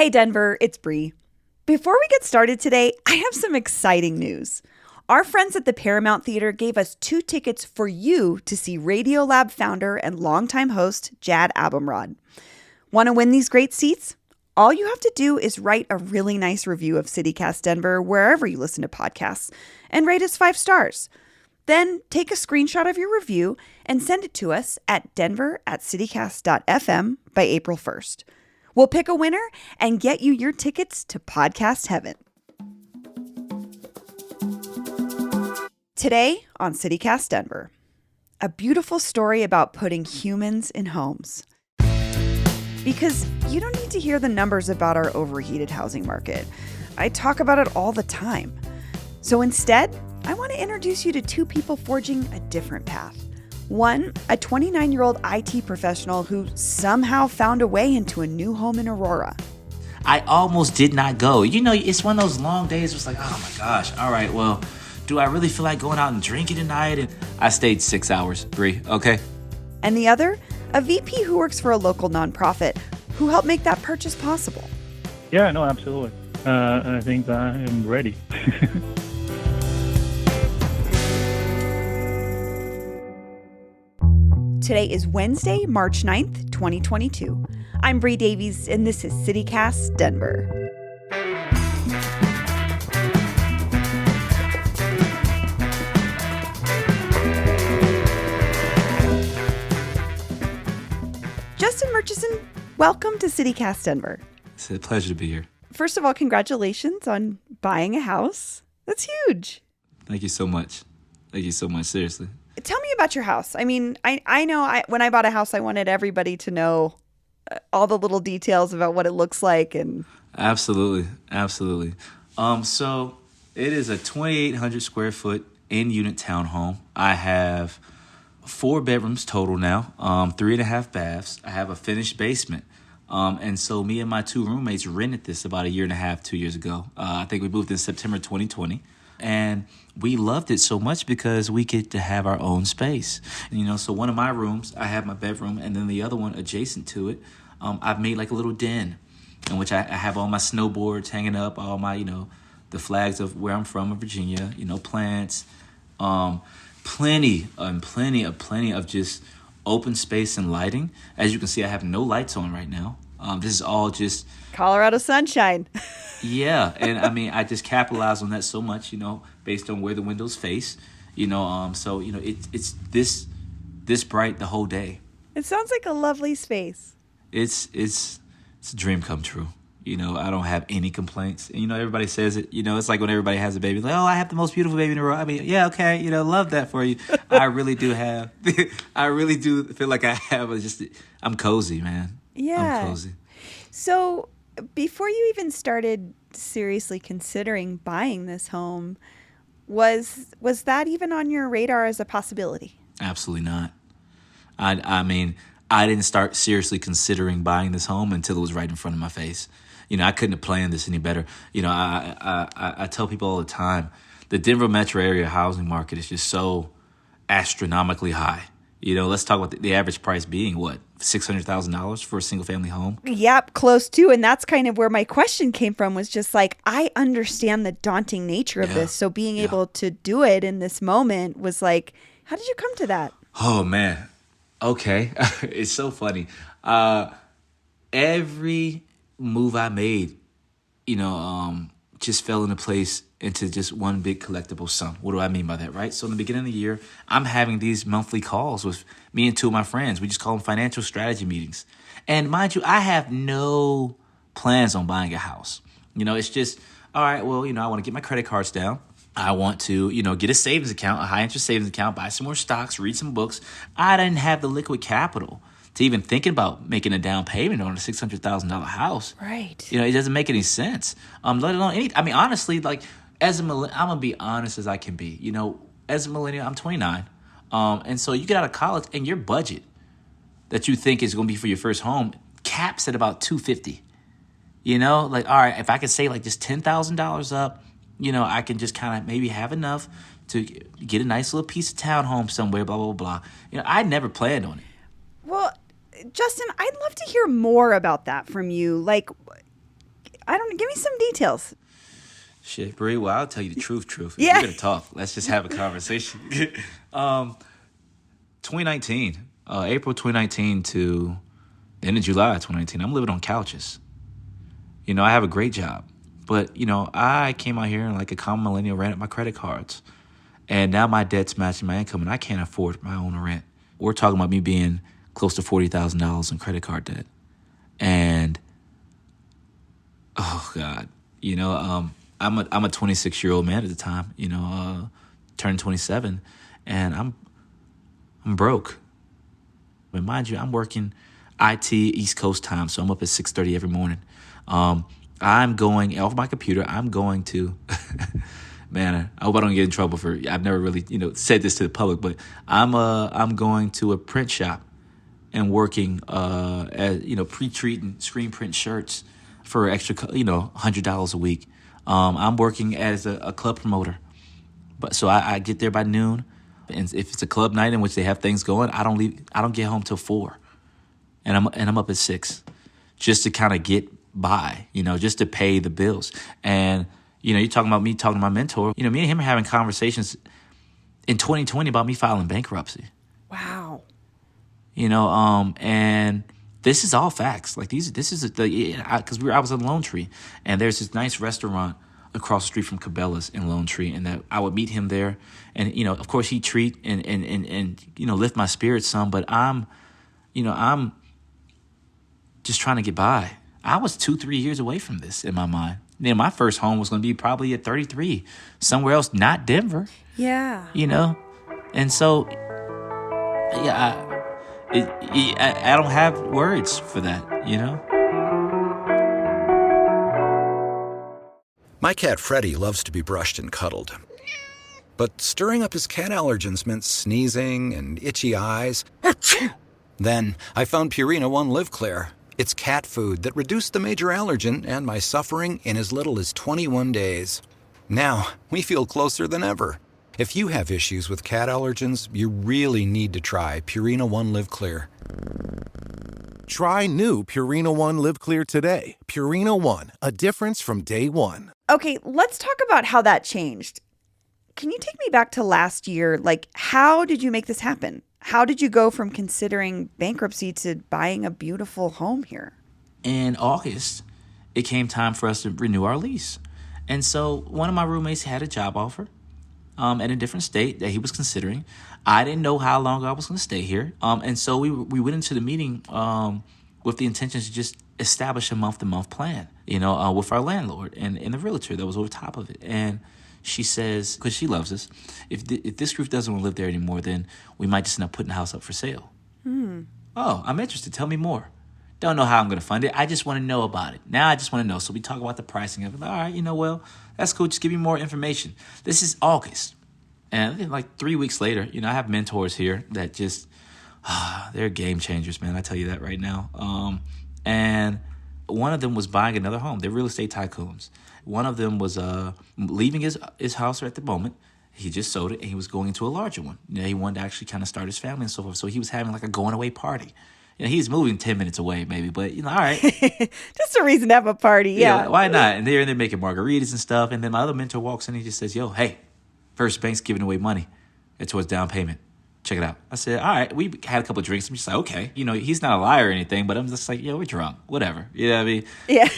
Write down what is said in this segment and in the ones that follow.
Hey Denver, it's Bree. Before we get started today, I have some exciting news. Our friends at the Paramount Theater gave us 2 tickets for you to see Radiolab founder and longtime host Jad Abumrad. Want to win these great seats? All you have to do is write a really nice review of CityCast Denver wherever you listen to podcasts and rate us 5 stars. Then take a screenshot of your review and send it to us at denver@citycast.fm by April 1st. We'll pick a winner and get you your tickets to podcast heaven. Today on CityCast Denver, a beautiful story about putting humans in homes. Because you don't need to hear the numbers about our overheated housing market. I talk about it all the time. So instead, I want to introduce you to 2 people forging a different path. One, a 29-year-old IT professional who somehow found a way into a new home in Aurora. I almost did not go. You know, it's one of those long days where it's like, oh my gosh, all right, well, do I really feel like going out and drinking tonight? And I stayed 6 hours, Bree, okay? And the other, a VP who works for a local nonprofit who helped make that purchase possible. Yeah, no, absolutely. I think I am ready. Today is Wednesday, March 9th, 2022. I'm Bree Davies, and this is CityCast Denver. Justin Murchison, welcome to CityCast Denver. It's a pleasure to be here. First of all, congratulations on buying a house. That's huge. Thank you so much. Thank you so much, seriously. Tell me about your house. I mean, I know when I bought a house, I wanted everybody to know all the little details about what it looks like. And Absolutely. So it is a 2,800 square foot in-unit townhome. I have 4 bedrooms total now, 3.5 baths. I have a finished basement. And so me and my 2 roommates rented this about 1.5 years, 2 years ago. I think we moved in September 2020. And we loved it so much because we get to have our own space. You know, so one of my rooms, I have my bedroom, and then the other one adjacent to it, I've made like a little den in which I have all my snowboards hanging up, all my, the flags of where I'm from in Virginia, plants, plenty of just open space and lighting. As you can see, I have no lights on right now. This is all just Colorado sunshine. Yeah, and I mean, I just capitalize on that so much, based on where the windows face, so it's this bright the whole day. It sounds like a lovely space. It's a dream come true. I don't have any complaints. And, everybody says it. It's like when everybody has a baby, like, oh, I have the most beautiful baby in the world. I mean, yeah, okay, love that for you. I really do have. I really do feel like I have. I'm cozy, man. Yeah. I'm cozy. So before you even started seriously considering buying this home, was that even on your radar as a possibility? Absolutely not. I mean, I didn't start seriously considering buying this home until it was right in front of my face. I couldn't have planned this any better. I tell people all the time, the Denver metro area housing market is just so astronomically high. Let's talk about the average price being what? $600,000 for a single family home? Yep, close to. And that's kind of where my question came from, was just like, I understand the daunting nature of this. So being able to do it in this moment was like, how did you come to that? Oh, man. Okay. It's so funny. Every move I made, just fell into place into just one big collectible sum. What do I mean by that, right? So in the beginning of the year, I'm having these monthly calls with me and 2 of my friends. We just call them financial strategy meetings. And mind you, I have no plans on buying a house. It's just, all right, well, I want to get my credit cards down. I want to, get a savings account, a high interest savings account, buy some more stocks, read some books. I didn't have the liquid capital to even thinking about making a down payment on a $600,000 house. Right. It doesn't make any sense. Let alone honestly, like, as a millennial, I'm going to be honest as I can be. As a millennial, I'm 29. And so you get out of college and your budget that you think is going to be for your first home caps at about $250. Like, all right, if I could save like just $10,000 up, I can just kind of maybe have enough to get a nice little piece of townhome somewhere, blah, blah, blah. I never planned on it. Well, Justin, I'd love to hear more about that from you. Like, Give me some details. Shit, Bree, well, I'll tell you the truth. If Yeah. we're going to talk, let's just have a conversation. 2019, April 2019 to the end of July 2019, I'm living on couches. You know, I have a great job. But, you know, I came out here and like a common millennial ran up my credit cards. And now my debt's matching my income and I can't afford my own rent. We're talking about me being close to $40,000 in credit card debt. And, oh, God, you know, I'm a 26-year-old man at the time, you know, turned 27, and I'm broke. But mind you, I'm working IT East Coast time, so I'm up at 6:30 every morning. I'm going off my computer. I'm going to, man, I hope I don't get in trouble for. I've never really, you know, said this to the public, but I'm going to a print shop and working, as you know, pre-treating screen print shirts for extra, you know, $100 a week. I'm working as a club promoter, but so I get there by noon, and if it's a club night in which they have things going, I don't get home till 4, and I'm up at 6, just to kind of get by, you know, just to pay the bills. And you know, you're talking about me talking to my mentor. You know, me and him are having conversations in 2020 about me filing bankruptcy. Wow. You know, and this is all facts. Like this is because I was in Lone Tree, and there's this nice restaurant across the street from Cabela's in Lone Tree, and that I would meet him there, and you know, of course, he'd treat and you know, lift my spirits some, but I'm just trying to get by. I was 2-3 years away from this in my mind. You know, my first home was going to be probably at 33, somewhere else, not Denver. Yeah. You know, and so yeah. I don't have words for that, you know? My cat Freddie loves to be brushed and cuddled. But stirring up his cat allergens meant sneezing and itchy eyes. Then I found Purina ONE Live Clear. It's cat food that reduced the major allergen and my suffering in as little as 21 days. Now, we feel closer than ever. If you have issues with cat allergens, you really need to try Purina ONE Live Clear. Try new Purina ONE Live Clear today. Purina ONE, a difference from day one. Okay, let's talk about how that changed. Can you take me back to last year? Like, how did you make this happen? How did you go from considering bankruptcy to buying a beautiful home here? In August, it came time for us to renew our lease. And so one of my roommates had a job offer in a different state that he was considering. I didn't know how long I was going to stay here. And so we went into the meeting with the intention to just establish a month-to-month plan, you know, with our landlord and the realtor that was over top of it. And she says, because she loves us, if this group doesn't want to live there anymore, then we might just end up putting the house up for sale. Oh, I'm interested. Tell me more. Don't know how I'm going to fund it. I just want to know about it. Now I just want to know. So we talk about the pricing of it. All right, you know, well, that's cool. Just give me more information. This is August. And then like 3 weeks later, you know, I have mentors here that just, they're game changers, man. I tell you that right now. And one of them was buying another home. They're real estate tycoons. One of them was leaving his house at the moment. He just sold it, and he was going into a larger one. You know, he wanted to actually kind of start his family and so forth. So he was having like a going away party. You know, he's moving 10 minutes away, maybe, but you know, all right. Just a reason to have a party, yeah. Why not? And they're making margaritas and stuff. And then my other mentor walks in and he just says, "Yo, hey, First Bank's giving away money towards down payment. Check it out." I said, all right. We had a couple of drinks. I'm just like, okay. You know, he's not a liar or anything, but I'm just like, yo, we're drunk. Whatever. You know what I mean? Yeah.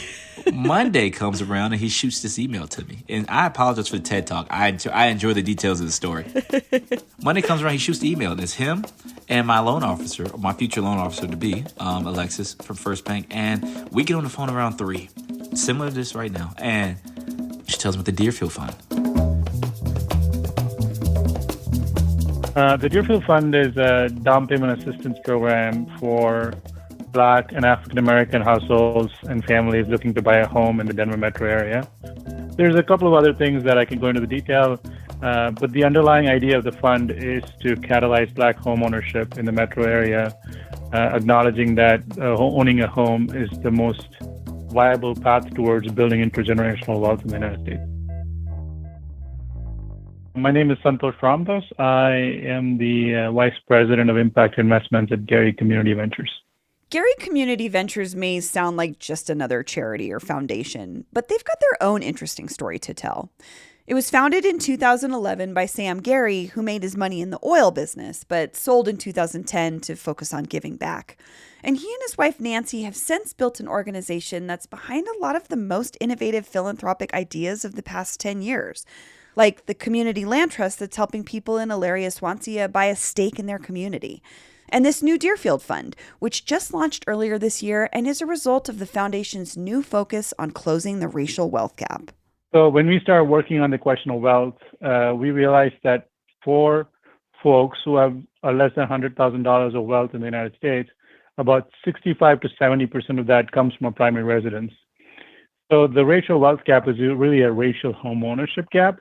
Monday comes around and he shoots this email to me. And I apologize for the TED Talk. I enjoy the details of the story. Monday comes around, he shoots the email. And it's him and my loan officer, or my future loan officer to be, Alexis from First Bank. And we get on the phone around 3, similar to this right now. And she tells me about the Deerfield Fund. The Deerfield Fund is a down payment assistance program for Black and African American households and families looking to buy a home in the Denver metro area. There's a couple of other things that I can go into the detail, but the underlying idea of the fund is to catalyze Black home ownership in the metro area, acknowledging that owning a home is the most viable path towards building intergenerational wealth in the United States. My name is Santosh Ramdas. I am the Vice President of Impact Investments at Gary Community Ventures. Gary Community Ventures may sound like just another charity or foundation, but they've got their own interesting story to tell. It was founded in 2011 by Sam Gary, who made his money in the oil business, but sold in 2010 to focus on giving back. And he and his wife Nancy have since built an organization that's behind a lot of the most innovative philanthropic ideas of the past 10 years, like the Community Land Trust that's helping people in Elaria, Swansea buy a stake in their community. And this new Deerfield Fund, which just launched earlier this year and is a result of the foundation's new focus on closing the racial wealth gap. So when we started working on the question of wealth, we realized that for folks who have less than $100,000 of wealth in the United States, about 65 to 70% of that comes from a primary residence. So the racial wealth gap is really a racial home ownership gap,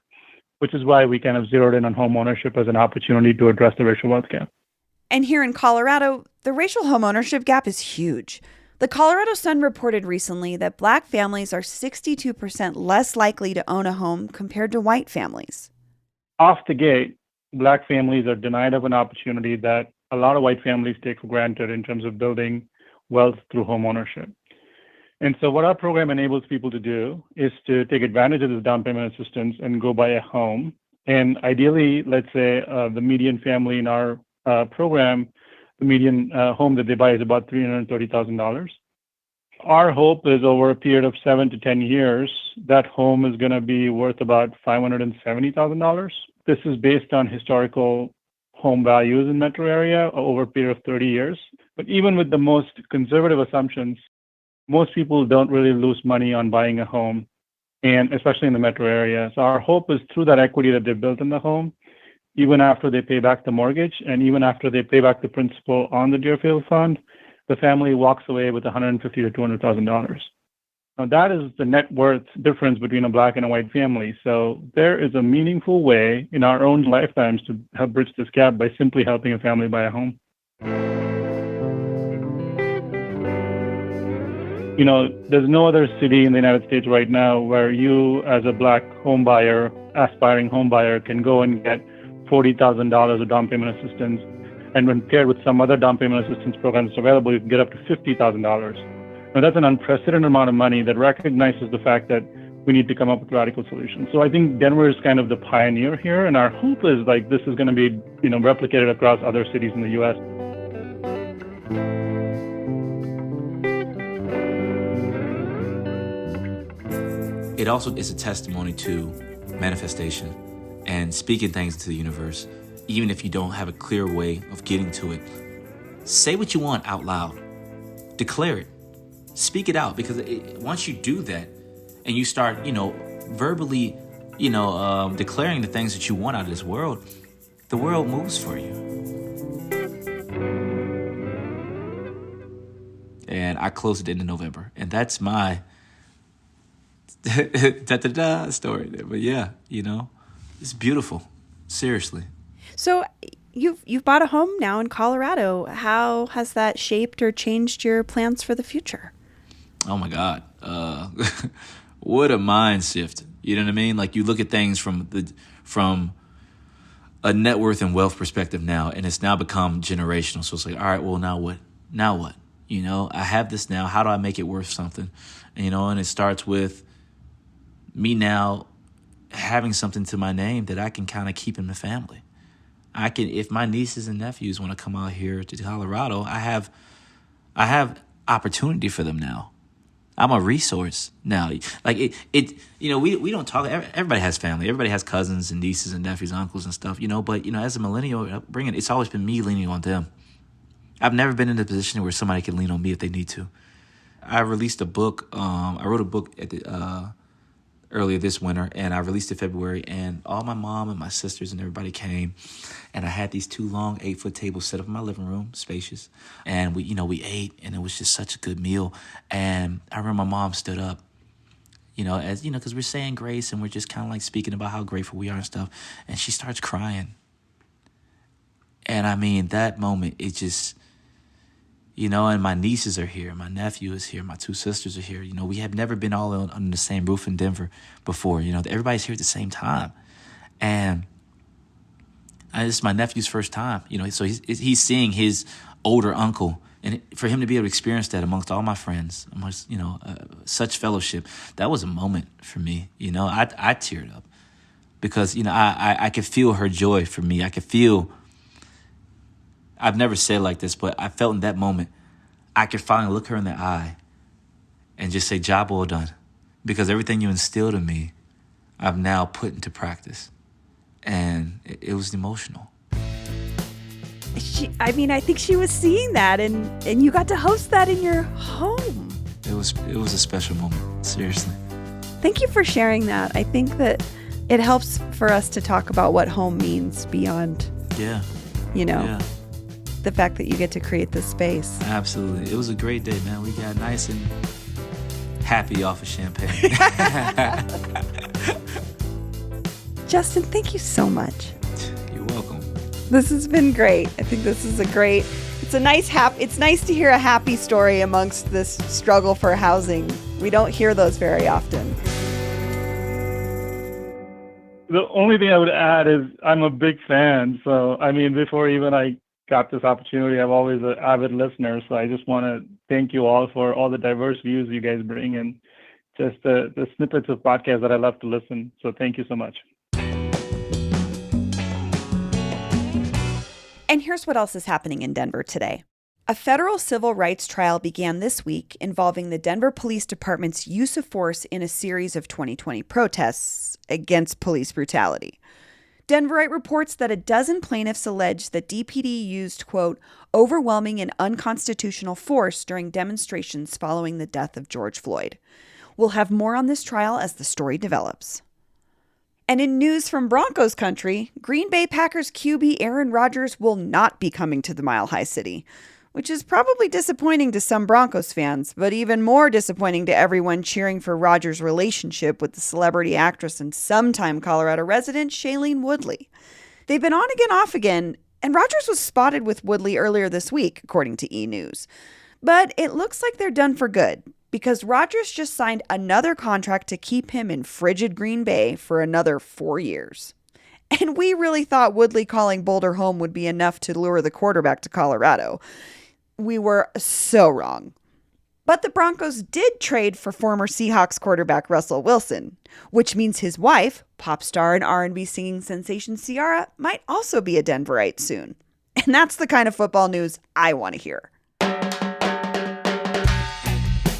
which is why we kind of zeroed in on home ownership as an opportunity to address the racial wealth gap. And here in Colorado, the racial home ownership gap is huge. The Colorado Sun reported recently that Black families are 62% less likely to own a home compared to white families. Off the gate, Black families are denied of an opportunity that a lot of white families take for granted in terms of building wealth through home ownership. And so what our program enables people to do is to take advantage of this down payment assistance and go buy a home. And ideally, let's say the median family in our program, the median home that they buy is about $330,000. Our hope is over a period of 7 to 10 years, that home is going to be worth about $570,000. This is based on historical home values in metro area over a period of 30 years. But even with the most conservative assumptions, most people don't really lose money on buying a home, and especially in the metro area. So our hope is through that equity that they built in the home, even after they pay back the mortgage and even after they pay back the principal on the Deerfield Fund, the family walks away with $150,000 to $200,000. Now that is the net worth difference between a Black and a white family. So there is a meaningful way in our own lifetimes to help bridge this gap by simply helping a family buy a home. You know, there's no other city in the United States right now where you, as a Black home buyer, aspiring home buyer, can go and get $40,000 of down payment assistance. And when paired with some other down payment assistance programs available, you can get up to $50,000. Now, that's an unprecedented amount of money that recognizes the fact that we need to come up with radical solutions. So I think Denver is kind of the pioneer here, and our hope is like this is going to be, replicated across other cities in the U.S. It also is a testimony to manifestation and speaking things into the universe, even if you don't have a clear way of getting to it. Say what you want out loud. Declare it. Speak it out, because once you do that and you start, verbally, declaring the things that you want out of this world, the world moves for you. And I closed at the end of November, and that's my story there. But yeah, it's beautiful. Seriously. So you've bought a home now in Colorado. How has that shaped or changed your plans for the future? Oh my God. What a mind shift. You know what I mean? Like, you look at things from a net worth and wealth perspective now, and it's now become generational. So it's like, all right, well, now what? Now what? I have this now. How do I make it worth something? And it starts with me now having something to my name that I can kind of keep in the family. I can, if my nieces and nephews want to come out here to Colorado, I have opportunity for them now. I'm a resource now. Like we don't talk. Everybody has family. Everybody has cousins and nieces and nephews, uncles and stuff. But as a millennial upbringing, it's always been me leaning on them. I've never been in a position where somebody can lean on me if they need to. I released a book. I wrote a book at the earlier this winter, and I released it February, and all my mom and my sisters and everybody came, and I had these 2 long 8-foot tables set up in my living room, spacious, and we ate, and it was just such a good meal. And I remember my mom stood up, because we're saying grace and we're just kind of like speaking about how grateful we are and stuff, and she starts crying. And I mean, that moment, it just, and my nieces are here, my nephew is here, my 2 sisters are here. We have never been all under the same roof in Denver before. Everybody's here at the same time. And this is my nephew's first time, so he's seeing his older uncle And for him to be able to experience that amongst all my friends, amongst, such fellowship, that was a moment for me. I teared up because, I could feel her joy for me. I could feel, I've never said like this, but I felt in that moment, I could finally look her in the eye and just say, job well done. Because everything you instilled in me, I've now put into practice. And it was emotional. I think she was seeing that, and you got to host that in your home. It was a special moment, seriously. Thank you for sharing that. I think that it helps for us to talk about what home means beyond, the fact that you get to create this space. Absolutely. It was a great day, man. We got nice and happy off of champagne. Justin, thank you so much. You're welcome. This has been great. I think this is it's nice to hear a happy story amongst this struggle for housing. We don't hear those very often. The only thing I would add is I'm a big fan. So, before even I got this opportunity, I'm always an avid listener. So I just want to thank you all for all the diverse views you guys bring and just the snippets of podcasts that I love to listen. So thank you so much. And here's what else is happening in Denver today. A federal civil rights trial began this week involving the Denver Police Department's use of force in a series of 2020 protests against police brutality. Denverite reports that a dozen plaintiffs allege that DPD used, quote, overwhelming and unconstitutional force during demonstrations following the death of George Floyd. We'll have more on this trial as the story develops. And in news from Broncos country, Green Bay Packers QB Aaron Rodgers will not be coming to the Mile High City, which is probably disappointing to some Broncos fans, but even more disappointing to everyone cheering for Rodgers' relationship with the celebrity actress and sometime Colorado resident Shailene Woodley. They've been on again, off again, and Rodgers was spotted with Woodley earlier this week, according to E! News. But it looks like they're done for good, because Rodgers just signed another contract to keep him in frigid Green Bay for another 4 years. And we really thought Woodley calling Boulder home would be enough to lure the quarterback to Colorado. We were so wrong. But the Broncos did trade for former Seahawks quarterback Russell Wilson, which means his wife, pop star and R&B singing sensation Ciara, might also be a Denverite soon. And that's the kind of football news I want to hear.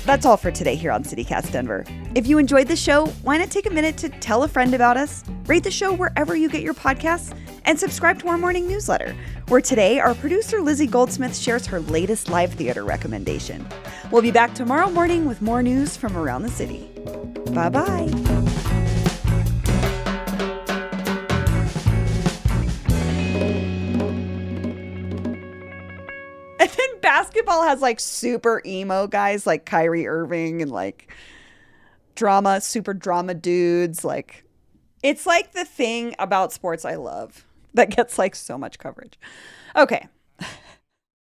That's all for today here on CityCast Denver. If you enjoyed the show, why not take a minute to tell a friend about us, rate the show wherever you get your podcasts, and subscribe to our morning newsletter, where today our producer Lizzie Goldsmith shares her latest live theater recommendation. We'll be back tomorrow morning with more news from around the city. Bye-bye. Basketball has super emo guys like Kyrie Irving and super drama dudes. It's the thing about sports I love that gets so much coverage. Okay,